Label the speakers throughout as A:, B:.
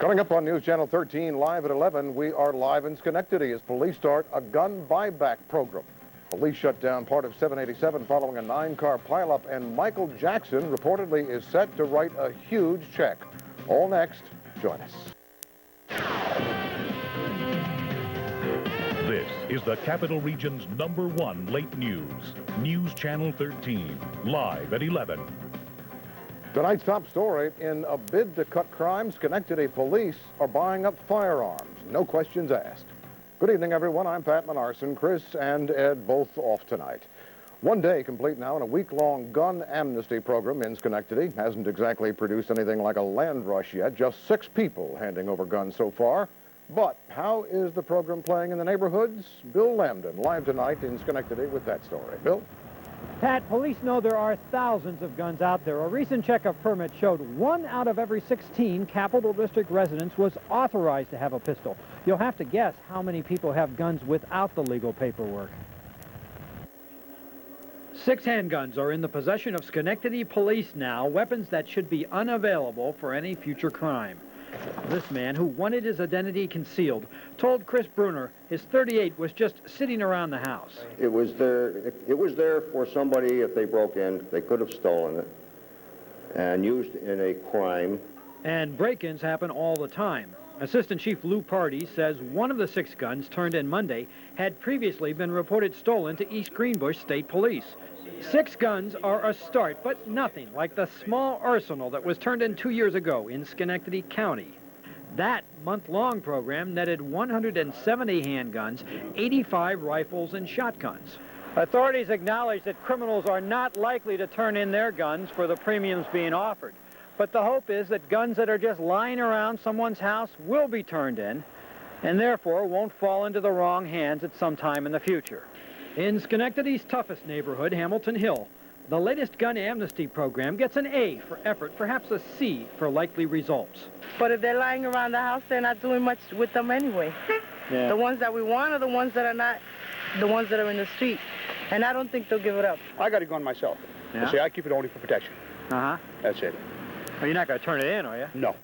A: Coming up on News Channel 13, live at 11, we are live in Schenectady as police start a gun buyback program. Police shut down part of 787 following a 9-car pileup, and Michael Jackson reportedly is set to write a huge check. All next, join us.
B: This is the Capital Region's #1 late news. News Channel 13, live at 11.
A: Tonight's top story, in a bid to cut crime, Schenectady police are buying up firearms. No questions asked. Good evening, everyone. I'm Pat Minarcin. Chris and Ed both off tonight. One day complete now in a week-long gun amnesty program in Schenectady. Hasn't exactly produced anything like a land rush yet. Just 6 people handing over guns so far. But how is the program playing in the neighborhoods? Bill Lambdin, live tonight in Schenectady with that story. Bill?
C: Pat, police know there are thousands of guns out there. A recent check of permits showed 1 out of every 16 Capital District residents was authorized to have a pistol. You'll have to guess how many people have guns without the legal paperwork. 6 handguns are in the possession of Schenectady police now, weapons that should be unavailable for any future crime. This man, who wanted his identity concealed, told Chris Brunner his .38 was just sitting around the house.
D: It was there for somebody, if they broke in, they could have stolen it and used in a crime.
C: And break-ins happen all the time. Assistant Chief Lou Pardee says one of the 6 guns turned in Monday had previously been reported stolen to East Greenbush State Police. 6 guns are a start, but nothing like the small arsenal that was turned in 2 years ago in Schenectady County. That month-long program netted 170 handguns, 85 rifles, and shotguns. Authorities acknowledge that criminals are not likely to turn in their guns for the premiums being offered. But the hope is that guns that are just lying around someone's house will be turned in, and therefore won't fall into the wrong hands at some time in the future. In Schenectady's toughest neighborhood, Hamilton Hill, the latest gun amnesty program gets an A for effort, perhaps a C for likely results.
E: But if they're lying around the house, they're not doing much with them anyway. Yeah. The ones that we want are the ones that are not, the ones that are in the street. And I don't think they'll give it up.
F: I got a gun myself.
C: Yeah?
F: See, I keep it only for protection.
C: Uh-huh.
F: That's it.
C: Well, you're not going to turn it in, are you?
F: No.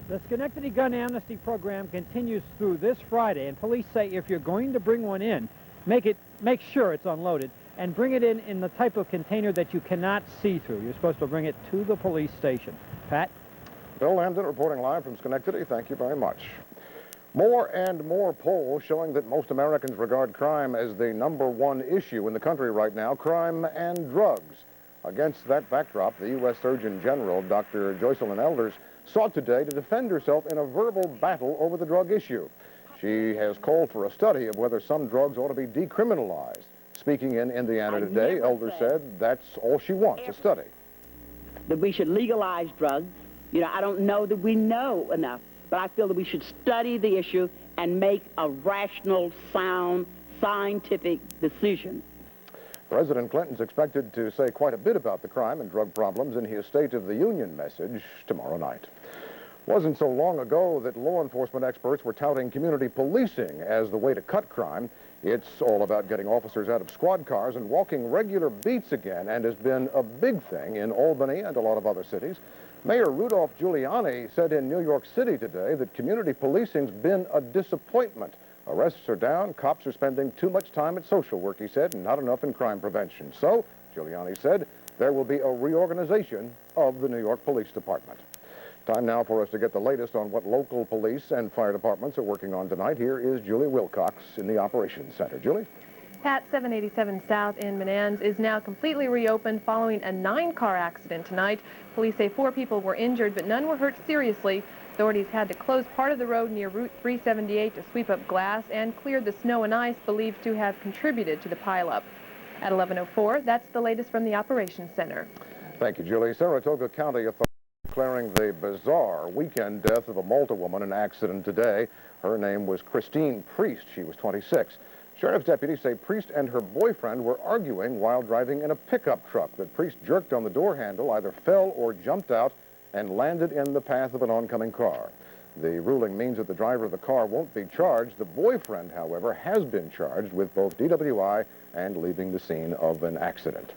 C: The Schenectady gun amnesty program continues through this Friday, and police say if you're going to bring one in, make sure it's unloaded, and bring it in the type of container that you cannot see through. You're supposed to bring it to the police station. Pat?
A: Bill Lambdin reporting live from Schenectady. Thank you very much. More and more polls showing that most Americans regard crime as the #1 issue in the country right now, crime and drugs. Against that backdrop, the U.S. Surgeon General, Dr. Joycelyn Elders, sought today to defend herself in a verbal battle over the drug issue. She has called for a study of whether some drugs ought to be decriminalized. Speaking in Indiana today, Elders said that's all she wants, a study.
G: That we should legalize drugs. You know, I don't know that we know enough, but I feel that we should study the issue and make a rational, sound, scientific decision.
A: President Clinton's expected to say quite a bit about the crime and drug problems in his State of the Union message tomorrow night. Wasn't so long ago that law enforcement experts were touting community policing as the way to cut crime. It's all about getting officers out of squad cars and walking regular beats again, and has been a big thing in Albany and a lot of other cities. Mayor Rudolph Giuliani said in New York City today that community policing's been a disappointment. Arrests are down, cops are spending too much time at social work, he said, and not enough in crime prevention. So, Giuliani said, there will be a reorganization of the New York Police Department. Time now for us to get the latest on what local police and fire departments are working on tonight. Here is Julie Wilcox in the Operations Center. Julie?
H: Pat, 787 South in Menands is now completely reopened following a 9-car accident tonight. Police say 4 people were injured, but none were hurt seriously. Authorities had to close part of the road near Route 378 to sweep up glass and clear the snow and ice believed to have contributed to the pileup. At 11:04, that's the latest from the Operations Center.
A: Thank you, Julie. Saratoga County authorities declaring the bizarre weekend death of a Malta woman in an accident today. Her name was Christine Priest. She was 26. Sheriff's deputies say Priest and her boyfriend were arguing while driving in a pickup truck. That Priest jerked on the door handle, either fell or jumped out, and landed in the path of an oncoming car. The ruling means that the driver of the car won't be charged. The boyfriend, however, has been charged with both DWI and leaving the scene of an accident.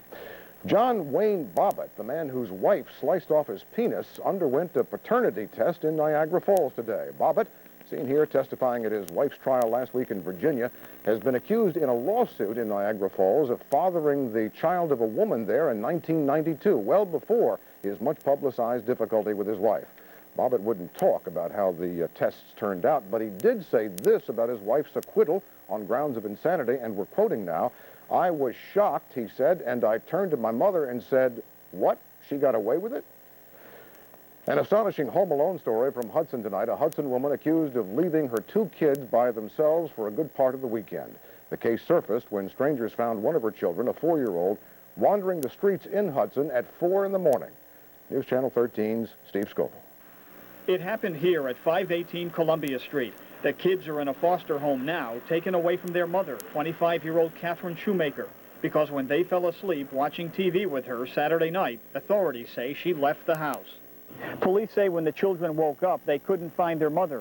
A: John Wayne Bobbitt, the man whose wife sliced off his penis, underwent a paternity test in Niagara Falls today. Bobbitt, seen here testifying at his wife's trial last week in Virginia, has been accused in a lawsuit in Niagara Falls of fathering the child of a woman there in 1992, well before his much publicized difficulty with his wife. Bobbitt wouldn't talk about how the tests turned out, but he did say this about his wife's acquittal on grounds of insanity, and we're quoting now. "I was shocked," he said, "and I turned to my mother and said, 'What? She got away with it?'" An astonishing Home Alone story from Hudson tonight. A Hudson woman accused of leaving her 2 kids by themselves for a good part of the weekend. The case surfaced when strangers found one of her children, a 4-year-old, wandering the streets in Hudson at 4 in the morning. News Channel 13's Steve Scoville.
I: It happened here at 518 Columbia Street. The kids are in a foster home now, taken away from their mother, 25-year-old Catherine Shoemaker, because when they fell asleep watching TV with her Saturday night, authorities say she left the house. Police say when the children woke up, they couldn't find their mother.